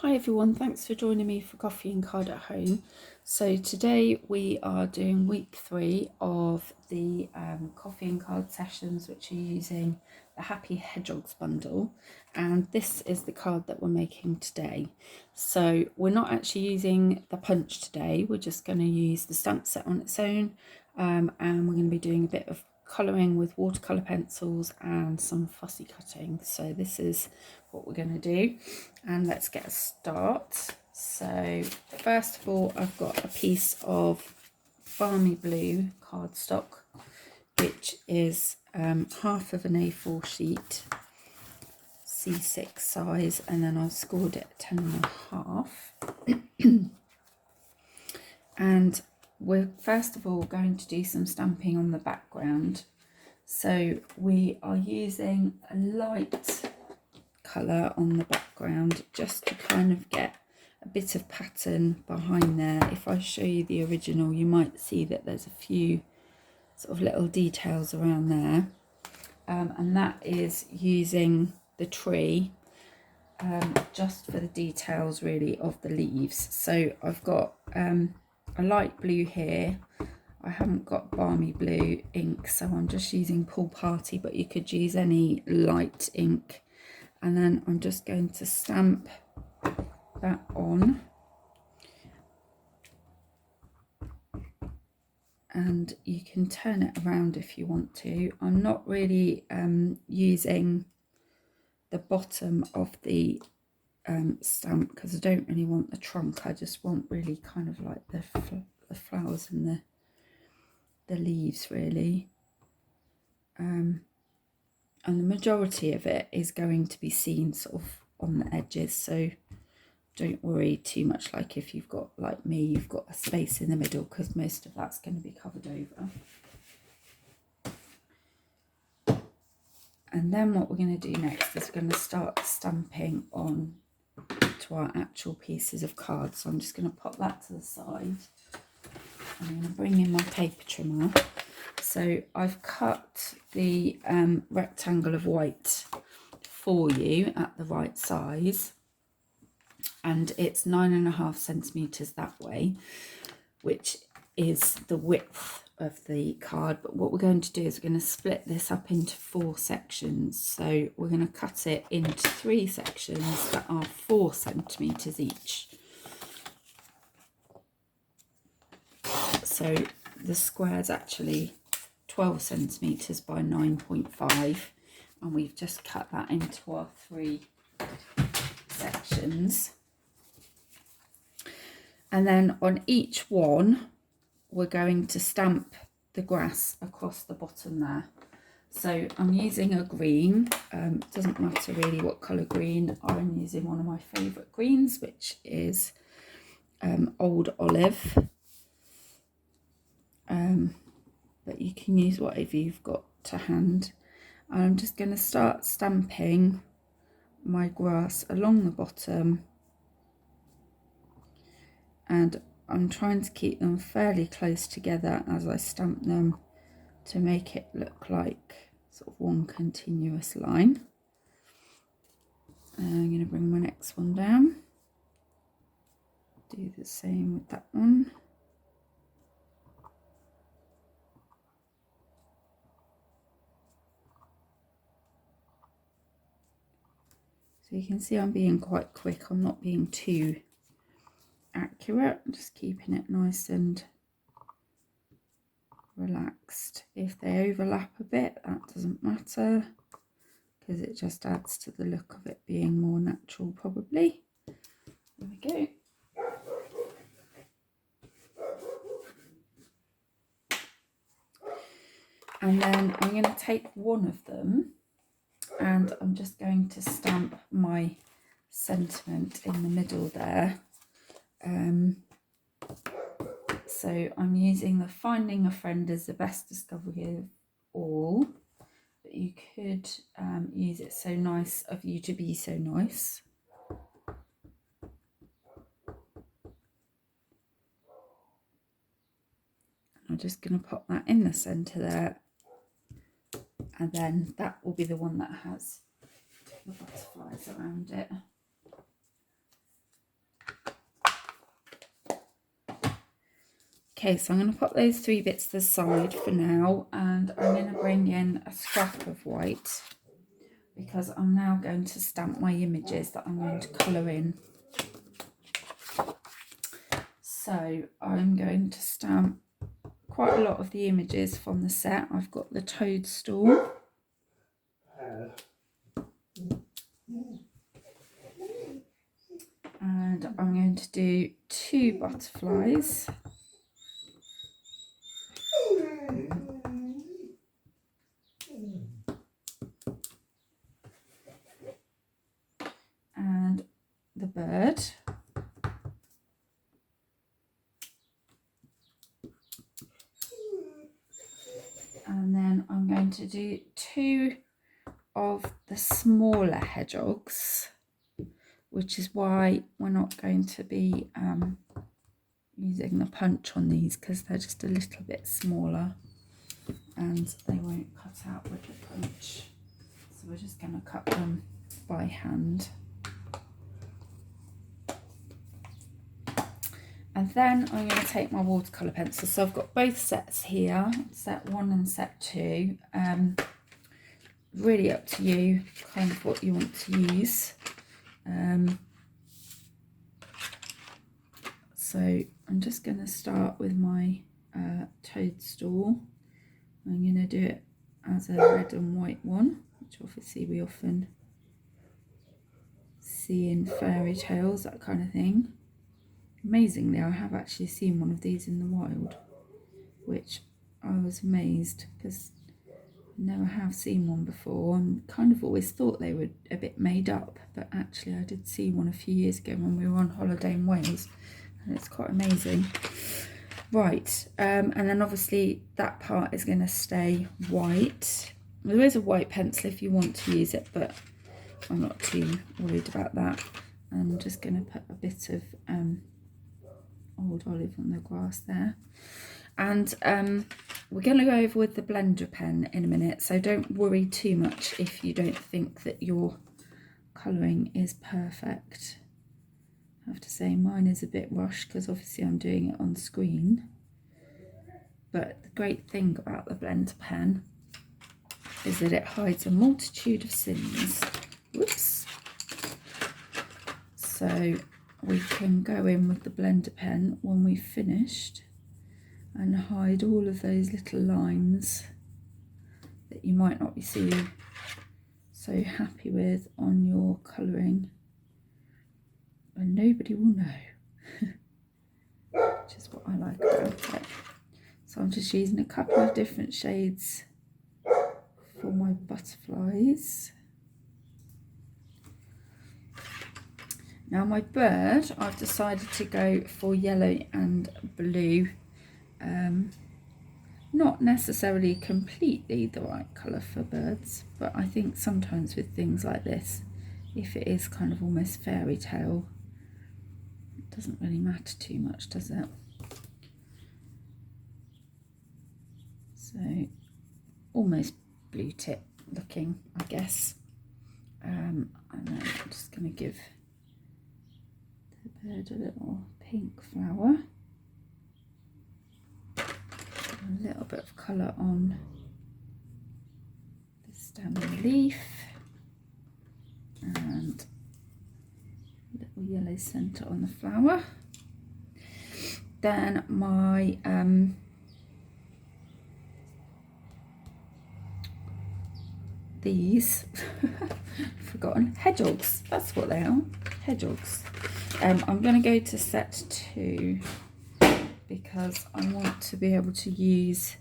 Hi everyone, thanks for joining me for Coffee and Card at Home. So today we are doing week 3 of the Coffee and Card sessions, which are using the Happy Hedgehogs bundle, and this is the card that we're making today. So we're not actually using the punch today, we're just going to use the stamp set on its own, and we're going to be doing a bit of colouring with watercolour pencils and some fussy cutting. So this is what we're going to do, and let's get a start. So first of all, I've got a piece of Balmy Blue cardstock, which is half of an A4 sheet, C6 size, and then I've scored it 10.5. And we're first of all going to do some stamping on the background. So we are using a light colour on the background just to kind of get a bit of pattern behind there. If I show you the original, you might see that there's a few sort of little details around there, and that is using the tree just for the details really of the leaves. So I've got a light blue here. I haven't got Balmy Blue ink, so I'm just using Pool Party, but you could use any light ink. And then I'm just going to stamp that on. And you can turn it around if you want to. I'm not really using the bottom of the stamp because I don't really want the trunk. I just want really kind of like the flowers and the leaves really. And the majority of it is going to be seen sort of on the edges, so don't worry too much, like if you've got, like me, you've got a space in the middle, because most of that's going to be covered over. And then what we're going to do next is we're going to start stamping on to our actual pieces of card. So I'm just going to pop that to the side. I'm going to bring in my paper trimmer. So I've cut the rectangle of white for you at the right size, and it's 9.5 centimeters that way, which is the width of the card. But what we're going to do is we're going to split this up into 4 sections. So we're going to cut it into 3 sections that are 4 centimeters each. So the square is actually 12 centimeters by 9.5, and we've just cut that into our 3 sections. And then on each one we're going to stamp the grass across the bottom there. So I'm using a green, doesn't matter really what colour green. I'm using one of my favourite greens, which is Old Olive. But you can use whatever you've got to hand. And I'm just going to start stamping my grass along the bottom, and I'm trying to keep them fairly close together as I stamp them to make it look like sort of one continuous line. And I'm going to bring my next one down, do the same with that one. So you can see I'm being quite quick, I'm not being too accurate, I'm just keeping it nice and relaxed. If they overlap a bit, that doesn't matter, because it just adds to the look of it being more natural probably. There we go. And then I'm going to take one of them and I'm just going to stamp my sentiment in the middle there. So I'm using the Finding a Friend is the best discovery of all. But you could use It's So Nice of You to Be So Nice. I'm just going to pop that in the centre there, and then that will be the one that has the butterflies around it. Okay, so I'm going to put those 3 bits to the side for now, and I'm going to bring in a scrap of white because I'm now going to stamp my images that I'm going to colour in. So I'm going to stamp quite a lot of the images from the set. I've got the toadstool, and I'm going to do 2 butterflies. And the bird. And then I'm going to do 2 of the smaller hedgehogs, which is why we're not going to be using the punch on these, because they're just a little bit smaller and they won't cut out with the punch. So we're just going to cut them by hand. And then I'm going to take my watercolour pencil. So I've got both sets here, set 1 and set 2. Really up to you, kind of what you want to use. So I'm just going to start with my toadstool. I'm going to do it as a red and white one, which obviously we often see in fairy tales, that kind of thing. Amazingly, I have actually seen one of these in the wild, which I was amazed because I never have seen one before, and kind of always thought they were a bit made up, but actually I did see one a few years ago when we were on holiday in Wales, and it's quite amazing. Right, and then obviously that part is going to stay white. There is a white pencil if you want to use it, but I'm not too worried about that. I'm just going to put a bit of old olive on the grass there, and we're going to go over with the blender pen in a minute, so don't worry too much if you don't think that your colouring is perfect. I have to say mine is a bit rushed because obviously I'm doing it on screen, but the great thing about the blender pen is that it hides a multitude of sins. Whoops. So we can go in with the blender pen when we've finished and hide all of those little lines that you might not be so happy with on your colouring, and nobody will know, which is what I like about it. So I'm just using a couple of different shades for my butterflies. Now my bird, I've decided to go for yellow and blue. Not necessarily completely the right colour for birds, but I think sometimes with things like this, if it is kind of almost fairy tale, it doesn't really matter too much, does it? So almost blue tip looking, I guess. And then I'm just going to give the bird a little pink flower. A little bit of colour on the stem and leaf, and a little yellow centre on the flower. Then my these forgotten hedgehogs, that's what they are, hedgehogs. I'm going to go to set 2 because I want to be able to use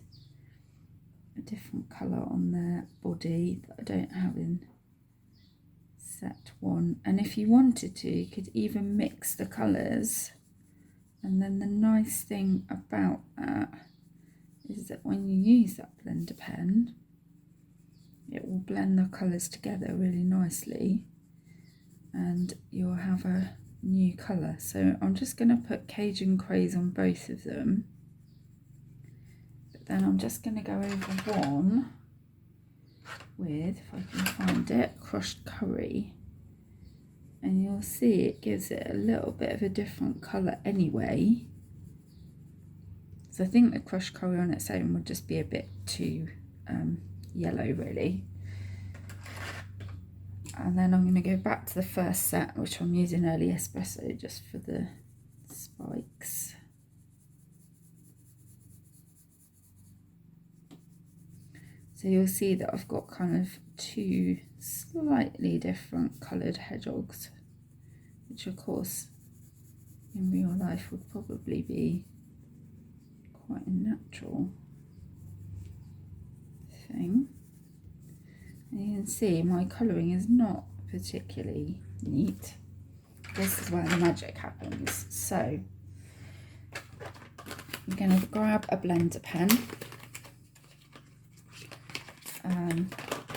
a different colour on their body that I don't have in set 1. And if you wanted to, you could even mix the colours, and then the nice thing about that is that when you use that blender pen, it will blend the colours together really nicely and you'll have a new colour. So I'm just going to put Cajun Craze on both of them, but then I'm just going to go over one with, if I can find it, crushed curry, and you'll see it gives it a little bit of a different colour anyway. because I think the crushed colour on its own would just be a bit too yellow really. And then I'm going to go back to the first set, which I'm using Early Espresso just for the spikes. So you'll see that I've got kind of two slightly different coloured hedgehogs, which of course in real life would probably be quite a natural thing. And you can see my colouring is not particularly neat. This is where the magic happens. So I'm going to grab a blender pen.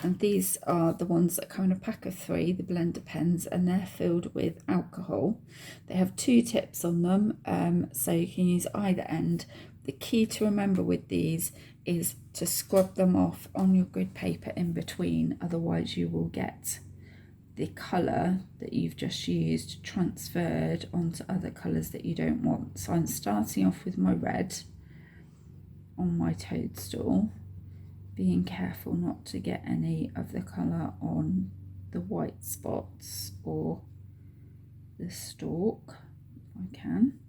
And these are the ones that come in a pack of 3, the blender pens, and they're filled with alcohol. They have 2 tips on them, so you can use either end. The key to remember with these is to scrub them off on your grid paper in between, otherwise you will get the colour that you've just used transferred onto other colours that you don't want. So I'm starting off with my red on my toadstool, being careful not to get any of the colour on the white spots or the stalk if I can.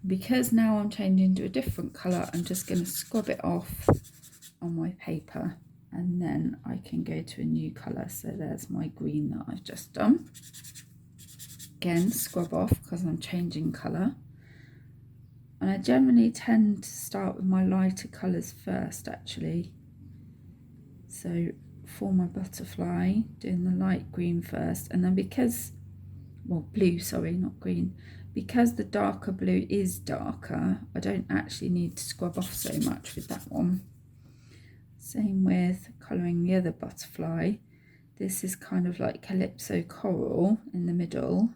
Because now I'm changing to a different colour, I'm just going to scrub it off on my paper and then I can go to a new colour. So there's my green that I've just done. Again, scrub off because I'm changing colour. And I generally tend to start with my lighter colours first actually. So for my butterfly, doing the light green first, and then because, well, blue, sorry, not green, because the darker blue is darker, I don't actually need to scrub off so much with that one. Same with colouring the other butterfly. This is kind of like Calypso Coral in the middle,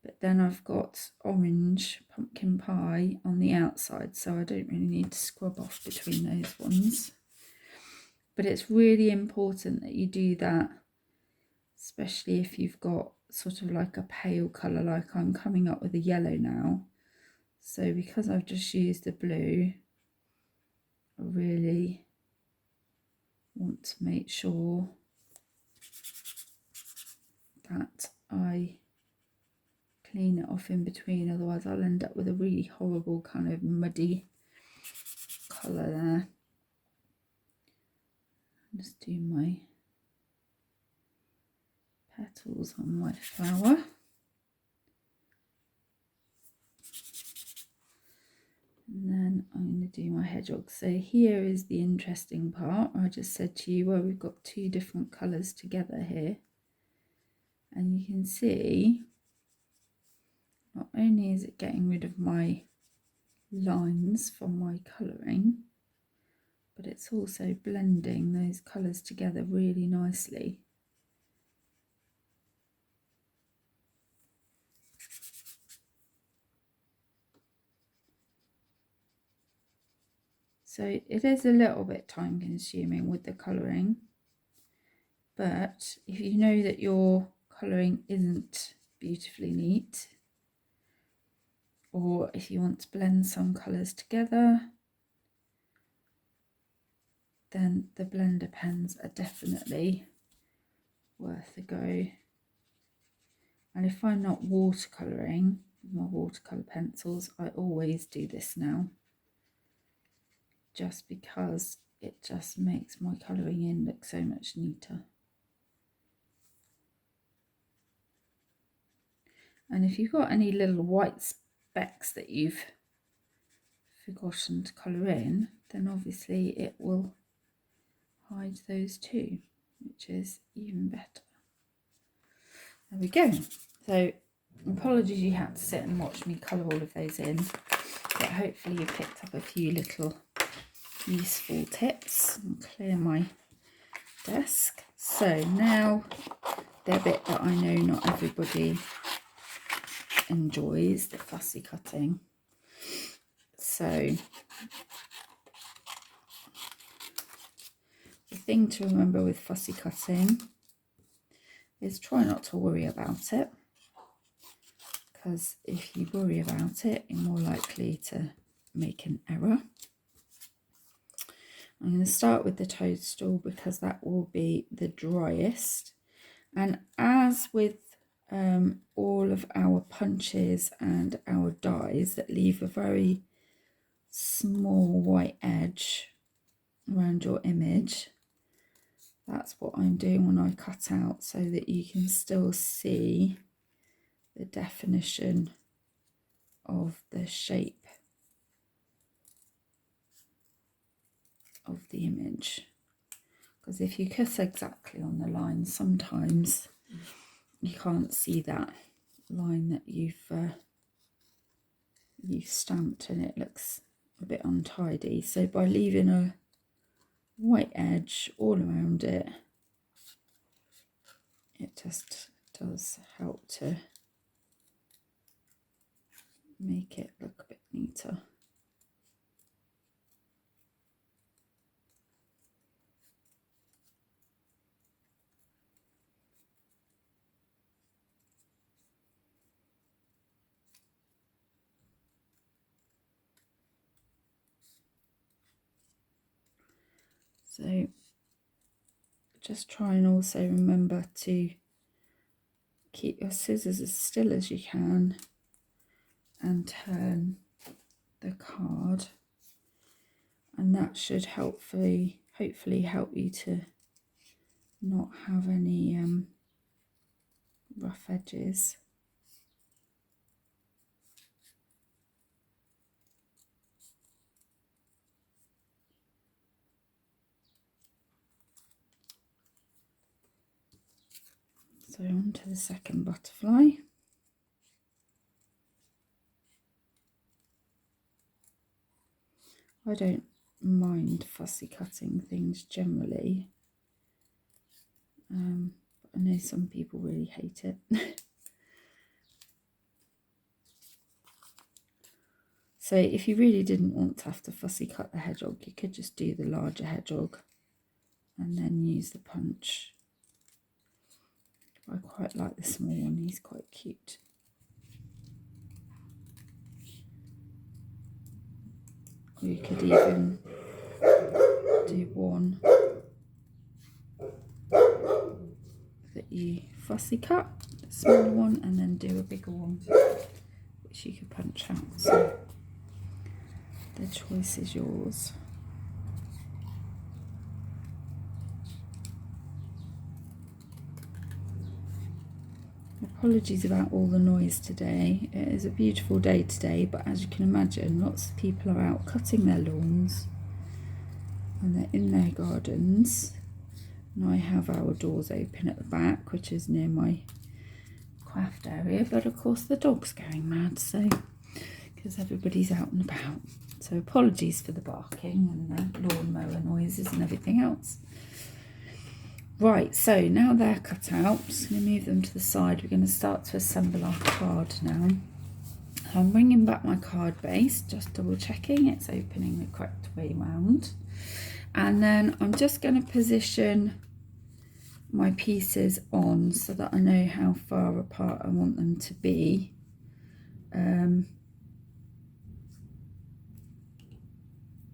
but then I've got orange pumpkin pie on the outside, so I don't really need to scrub off between those ones. But it's really important that you do that, especially if you've got sort of like a pale colour, like I'm coming up with a yellow now. So because I've just used the blue, I really want to make sure that I clean it off in between, otherwise I'll end up with a really horrible kind of muddy colour there. Just do my petals on my flower. And then I'm going to do my hedgehog. So here is the interesting part. I just said to you, well, we've got 2 different colours together here. And you can see, not only is it getting rid of my lines from my colouring, but it's also blending those colours together really nicely. So it is a little bit time consuming with the colouring, but if you know that your colouring isn't beautifully neat, or if you want to blend some colours together, then the blender pens are definitely worth a go. And if I'm not watercolouring with my watercolour pencils, I always do this now, just because it just makes my colouring in look so much neater. And if you've got any little white specks that you've forgotten to colour in, then obviously it will hide those too, which is even better. There we go. So apologies you had to sit and watch me colour all of those in, but hopefully you picked up a few little useful tips. And clear my desk. So now the bit that I know not everybody enjoys, the fussy cutting. So the thing to remember with fussy cutting is try not to worry about it, because if you worry about it, you're more likely to make an error. I'm going to start with the toadstool because that will be the driest. And as with all of our punches and our dies that leave a very small white edge around your image, that's what I'm doing when I cut out, so that you can still see the definition of the shape of the image. Because if you cut exactly on the line, sometimes you can't see that line that you've stamped, and it looks a bit untidy. So by leaving a white edge all around it, it just does help to make it look a bit neater. So just try and also remember to keep your scissors as still as you can and turn the card, and that should hopefully help you to not have any rough edges. So on to the second butterfly. I don't mind fussy cutting things generally, but I know some people really hate it. So if you really didn't want to have to fussy cut the hedgehog, you could just do the larger hedgehog and then use the punch. I quite like the small one, he's quite cute. Or you could even do one that you fussy cut, a smaller one, and then do a bigger one which you could punch out. So the choice is yours. Apologies about all the noise today. It is a beautiful day today, but as you can imagine, lots of people are out cutting their lawns and they're in their gardens. And I have our doors open at the back, which is near my craft area, but of course the dog's going mad, so because everybody's out and about. So apologies for the barking and the lawnmower noises and everything else. Right, so now they're cut out, I'm just going to move them to the side. We're going to start to assemble our card now. I'm bringing back my card base, just double checking it's opening the correct way round. And then I'm just going to position my pieces on so that I know how far apart I want them to be.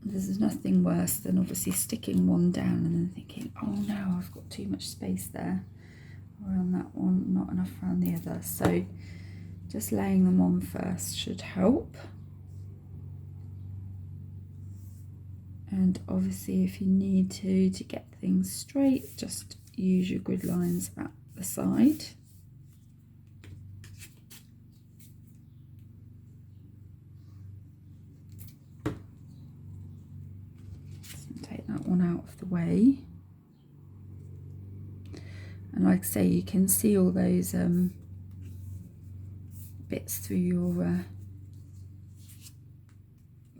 There's nothing worse than obviously sticking one down and then thinking, oh no, I've got too much space there around that one, not enough around the other. So just laying them on first should help. And obviously if you need to get things straight, just use your grid lines at the side. Take that one out of the way, and like I say, you can see all those bits through your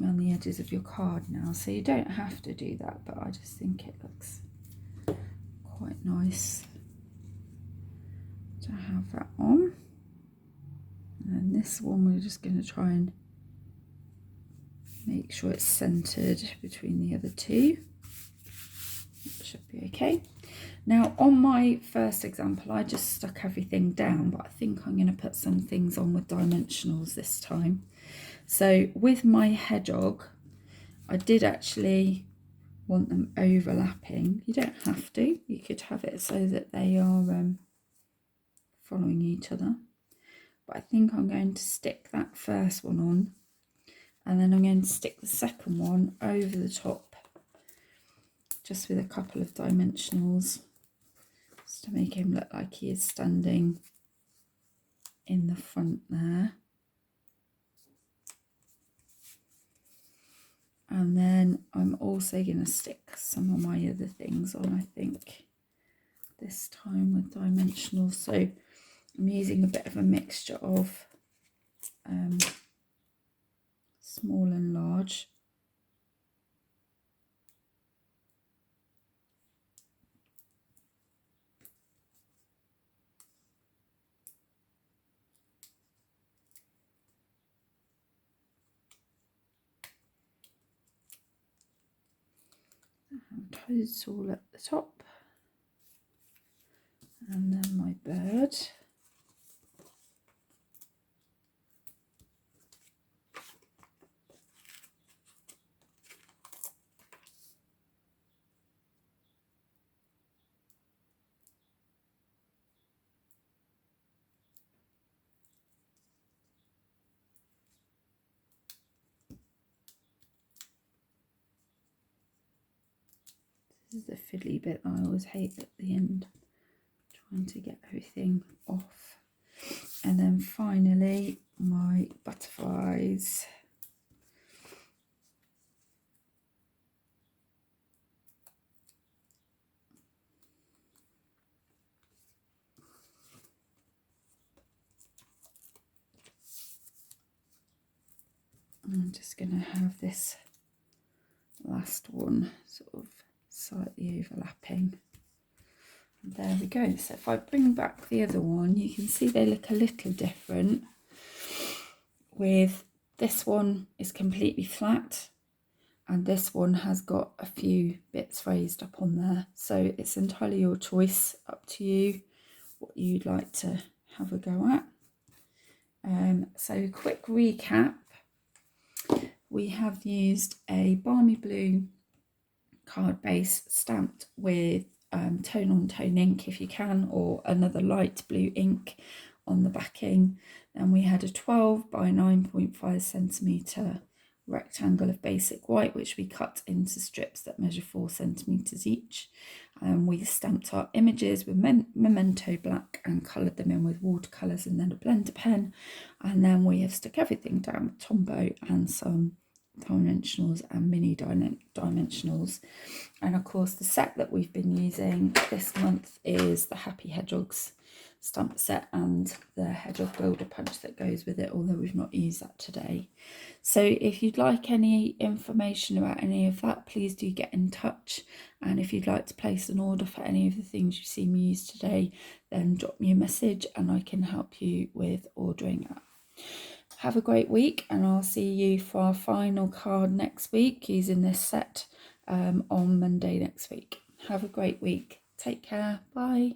around the edges of your card now, so you don't have to do that, but I just think it looks quite nice to have that on. And then this one we're just going to try and make sure it's centered between the other two. That should be okay. Now on my first example I just stuck everything down, but I think I'm going to put some things on with dimensionals this time. So with my hedgehog, I did actually want them overlapping. You don't have to, you could have it so that they are following each other, but I think I'm going to stick that first one on, and then I'm going to stick the second one over the top, just with a couple of dimensionals, just to make him look like he is standing in the front there. And then I'm also going to stick some of my other things on, I think, this time with dimensionals. So I'm using a bit of a mixture of small and large. Toes all at the top, and then my bird. This is the fiddly bit that I always hate at the end, trying to get everything off. And then finally my butterflies. I'm just going to have this last one sort of slightly overlapping. And there we go. So if I bring back the other one, you can see they look a little different. With this one is completely flat, and this one has got a few bits raised up on there. So it's entirely your choice, up to you what you'd like to have a go at. So quick recap. We have used a Balmy Blue card base stamped with tone on tone ink if you can, or another light blue ink on the backing. Then we had a 12 by 9.5 centimetre rectangle of basic white, which we cut into strips that measure 4 centimetres each. We stamped our images with Memento black and coloured them in with watercolours and then a blender pen. And then we have stuck everything down with Tombow and some dimensionals and mini dimensionals. And of course the set that we've been using this month is the Happy Hedgehogs stamp set and the Hedgehog Builder Punch that goes with it, although we've not used that today. So if you'd like any information about any of that, please do get in touch. And if you'd like to place an order for any of the things you see me use today, then drop me a message and I can help you with ordering that. Have a great week, and I'll see you for our final card next week using this set on Monday next week. Have a great week. Take care. Bye.